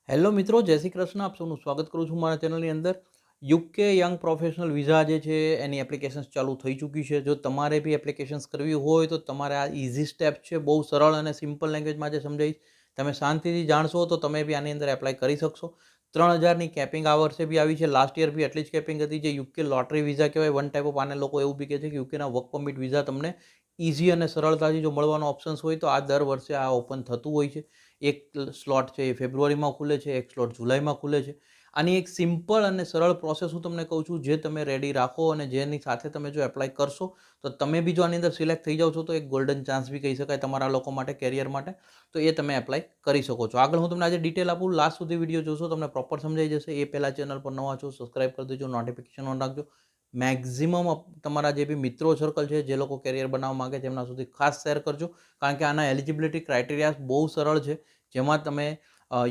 Hello મિત્રો, જય શ્રી કૃષ્ણ. આપ સૌનું સ્વાગત કરું છું મારા ચેનલની અંદર. યુકે યંગ પ્રોફેશનલ વિઝા જે છે એની એપ્લિકેશન્સ ચાલુ થઈ ચૂકી છે. જો તમારે બી એપ્લિકેશન્સ કરવી હોય તો તમારે આ ઇઝી સ્ટેપ છે, બહુ સરળ અને સિમ્પલ લેંગ્વેજમાં જે સમજાવીશ. તમે શાંતિથી જાણશો તો તમે બી આની અંદર એપ્લાય કરી શકશો. 3000ની કેપિંગ આ વર્ષે બી આવી છે. લાસ્ટ યર બી એટલી જ કેપિંગ હતી. જે યુકે લોટરી વિઝા કહેવાય, વન ટાઈપ ઓફ. આને લોકો એવું બી કહે છે કે યુકેના વર્ક પરમિટ વિઝા તમને ઇઝી અને સરળતાથી જો મળવાનો ઓપ્શન્સ હોય તો આ દર વર્ષે આ ઓપન થતું હોય છે. એક સ્લોટ છે એ ફેબ્રુઆરીમાં ખુલે છે, એક સ્લોટ જુલાઈમાં ખુલે છે. આની એક સિમ્પલ અને સરળ પ્રોસેસ હું તમને કહું છું, જે તમે રેડી રાખો અને જેની સાથે તમે જો એપ્લાય કરશો તો તમે બી જો આની અંદર સિલેક્ટ થઈ જાઓ છો તો એક ગોલ્ડન ચાન્સ બી કહી શકાય તમારા લોકો માટે, કેરિયર માટે. તો એ તમે એપ્લાય કરી શકો છો. આગળ હું તમને આજે ડિટેલ આપું, લાસ્ટ સુધી વિડીયો જોશો તમને પ્રોપર સમજાઈ જશે. એ પહેલાં ચેનલ પર નવા છો, સબસ્ક્રાઈબ કરી દેજો, નોટિફિકેશન ઓન રાખજો. મેક્ઝિમમ તમારા જે બી મિત્રો સર્કલ છે, જે લોકો કેરિયર બનાવવા માગે છે, એમના સુધી ખાસ શેર કરજો. કારણ કે આના એલિજિબિલિટી ક્રાઇટેરિયા બહુ સરળ છે. જેમાં તમે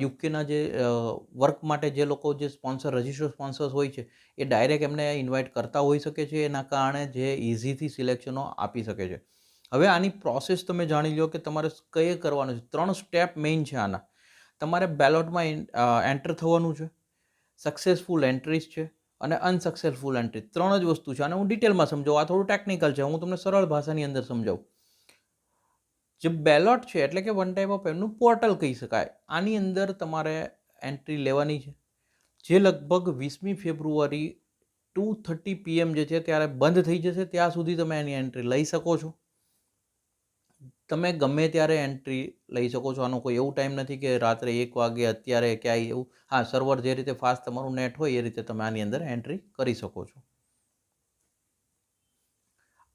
યુકેના જે વર્ક માટે જે લોકો જે સ્પોન્સર, રજિસ્ટર્ડ સ્પોન્સર્સ હોય છે, એ ડાયરેક્ટ એમને ઇન્વાઇટ કરતા હોઈ શકે છે. એના કારણે જે ઇઝીથી સિલેક્શનો આપી શકે છે. હવે આની પ્રોસેસ તમે જાણી લો કે તમારે કઈ કરવાનું છે. 3 સ્ટેપ મેઇન છે આના. તમારે બેલોટમાં એન્ટર થવાનું છે, સક્સેસફુલ એન્ટ્રીઝ છે અને અનસક્સેસફુલ એન્ટ્રી. 3 જ વસ્તુ છે. અને હું ડિટેલમાં સમજાવું, આ થોડું ટેકનિકલ છે, હું તમને સરળ ભાષાની અંદર સમજાવું. જે બેલોટ છે એટલે કે વન ટાઈપ ઓફ એમનું પોર્ટલ કહી શકાય. આની અંદર તમારે એન્ટ્રી લેવાની છે, જે લગભગ 20મી ફેબ્રુઆરી 2:30 PM જે છે ત્યારે બંધ થઈ જશે. ત્યાં સુધી તમે એની એન્ટ્રી લઈ શકો છો. તમે ગમે ત્યારે એન્ટ્રી લઈ શકો છો. આનો કોઈ એવું ટાઈમ નથી કે રાત્રે 1 વાગે, અત્યારે ક્યાંય એવું. હા, સર્વર જે રીતે ફાસ્ટ તમારું નેટ હોય એ રીતે તમે આની અંદર એન્ટ્રી કરી શકો છો.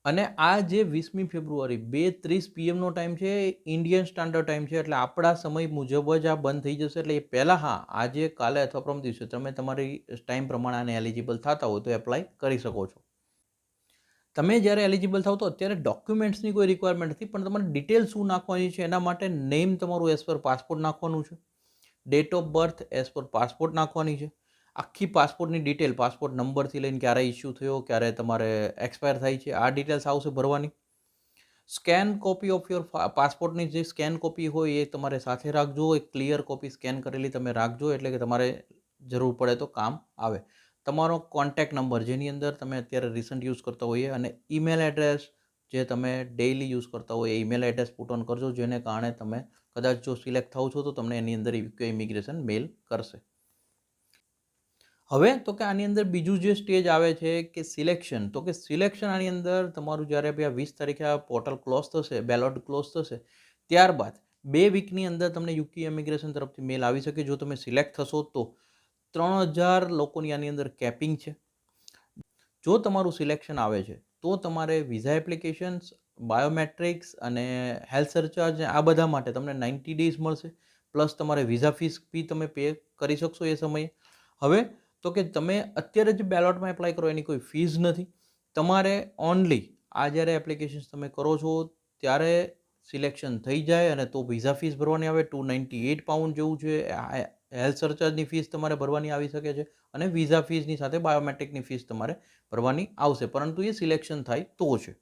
અને આ જે 20મી ફેબ્રુઆરી 2:30 PMનો ટાઈમ છે, ઇન્ડિયન સ્ટાન્ડર્ડ ટાઈમ છે. એટલે આપણા સમય મુજબ જ આ બંધ થઈ જશે. એટલે એ પહેલાં, હા, આજે, કાલે અથવા પરમ દિવસે તમે તમારી ટાઈમ પ્રમાણે આને એલિજિબલ થતા હોય તો એપ્લાય કરી શકો છો. તમે જ્યારે એલિજિબલ થાવ તો અત્યારે ડોક્યુમેન્ટ્સની કોઈ રિક્વાયરમેન્ટ નથી, પણ તમારે ડિટેલ શું નાખવાની છે એના માટે નેમ તમારું એઝ પર પાસપોર્ટ નાખવાનું છે, ડેટ ઓફ બર્થ એઝ પર પાસપોર્ટ નાખવાની છે, આખી પાસપોર્ટની ડિટેલ, પાસપોર્ટ નંબરથી લઈને ક્યારે ઇસ્યુ થયો, ક્યારે તમારે એક્સપાયર થાય છે, આ ડિટેલ્સ આવશે ભરવાની. સ્કેન કોપી ઓફ યોર પાસપોર્ટની જે સ્કેન કોપી હોય એ તમારે સાથે રાખજો. એક ક્લિયર કોપી સ્કેન કરેલી તમે રાખજો, એટલે કે તમારે જરૂર પડે તો કામ આવે. તમારો કોન્ટેક્ટ નંબર, જેની અંદર તમે અત્યારે રિસન્ટ યુઝ કરતા હોઈએ, અને ઈમેલ એડ્રેસ જે તમે ડેઇલી યુઝ કરતા હોય એ ઈમેલ એડ્રેસ પુટ ઓન કરજો, જેને કારણે તમે કદાચ જો સિલેક્ટ થાવ છો તો તમને એની અંદર યુકે ઇમિગ્રેશન મેલ કરશે. હવે તો કે આની અંદર બીજું જે સ્ટેજ આવે છે કે સિલેક્શન. તો કે સિલેક્શન આની અંદર તમારું જ્યારે બી આ 20 તારીખે આ પોર્ટલ ક્લોઝ થશે, બેલોટ ક્લોઝ થશે, ત્યારબાદ 2 વીકની અંદર તમને યુકે ઇમિગ્રેશન તરફથી મેલ આવી શકે. જો તમે સિલેક્ટ થશો તો 3000 લોકોની આની અંદર કેપિંગ છે. જો તમારું સિલેક્શન આવે છે તો તમારે વિઝા એપ્લિકેશન્સ, બાયોમેટ્રિક્સ અને હેલ્થ સરચાર્જ આ બધા માટે તમને 90 ડેઝ મળશે. પ્લસ તમારે વિઝા ફીસ બી તમે પે કરી શકશો એ સમયે. હવે તો કે તમે અત્યારે જ બેલોટમાં એપ્લાય કરો એની કોઈ ફીસ નથી. તમારે ઓનલી આ જ્યારે એપ્લિકેશન્સ તમે કરો છો ત્યારે સિલેક્શન થઈ જાય અને તો વિઝા ફીસ ભરવાની આવે. £298 જેવું છે. હેલ્થ સરચાર્જની ફીસ તમારે ભરવાની આવી શકે છે અને વિઝા ફીસની સાથે બાયોમેટ્રિકની ફીસ તમારે ભરવાની આવશે, પરંતુ એ સિલેક્શન થાય તો છે.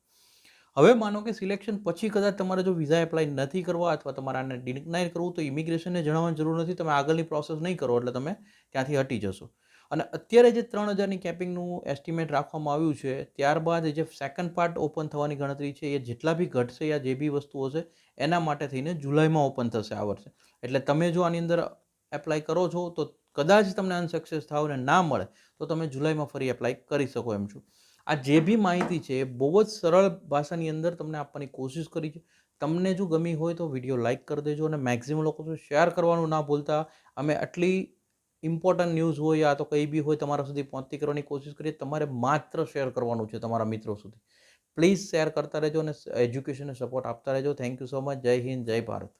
હવે માનો કે સિલેક્શન પછી કદાચ તમારે જો વિઝા એપ્લાય નથી કરવા અથવા તમારે આને ડિનાય કરવું તો ઇમિગ્રેશનને જણાવવાની જરૂર નથી. તમે આગળની પ્રોસેસ નહીં કરો એટલે તમે ત્યાંથી હટી જશો. અને અત્યારે જે 3000ની કેપિંગનું એસ્ટિમેટ રાખવામાં આવ્યું છે, ત્યારબાદ જે સેકન્ડ પાર્ટ ઓપન થવાની ગણતરી છે, એ જેટલા બી ઘટશે યા જે બી વસ્તુઓ છે એના માટે થઈને જુલાઈમાં ઓપન થશે આ વર્ષે. એટલે તમે જો આની અંદર એપ્લાય કરો છો તો કદાચ તમને અનસક્સેસ થાવ ને ના મળે તો તમે જુલાઈમાં ફરી એપ્લાય કરી શકો એમ છો. આ જે બી માહિતી છે એ બહુ જ સરળ ભાષાની અંદર તમને આપવાની કોશિશ કરી છે. તમને જો ગમી હોય તો વિડીયો લાઇક કરી દેજો અને મેક્સિમમ લોકો સુધી શેર કરવાનું ના ભૂલતા. અમે આટલી ઇમ્પોર્ટન્ટ ન્યૂઝ હોય યા તો કંઈ બી હોય તમારા સુધી પહોંચતી કરવાની કોશિશ કરીએ. તમારે માત્ર શેર કરવાનું છે તમારા મિત્રો સુધી. પ્લીઝ શેર કરતા રહેજો અને એજ્યુકેશનને સપોર્ટ આપતા રહેજો. Thank you so much. જય હિન્દ, જય ભારત.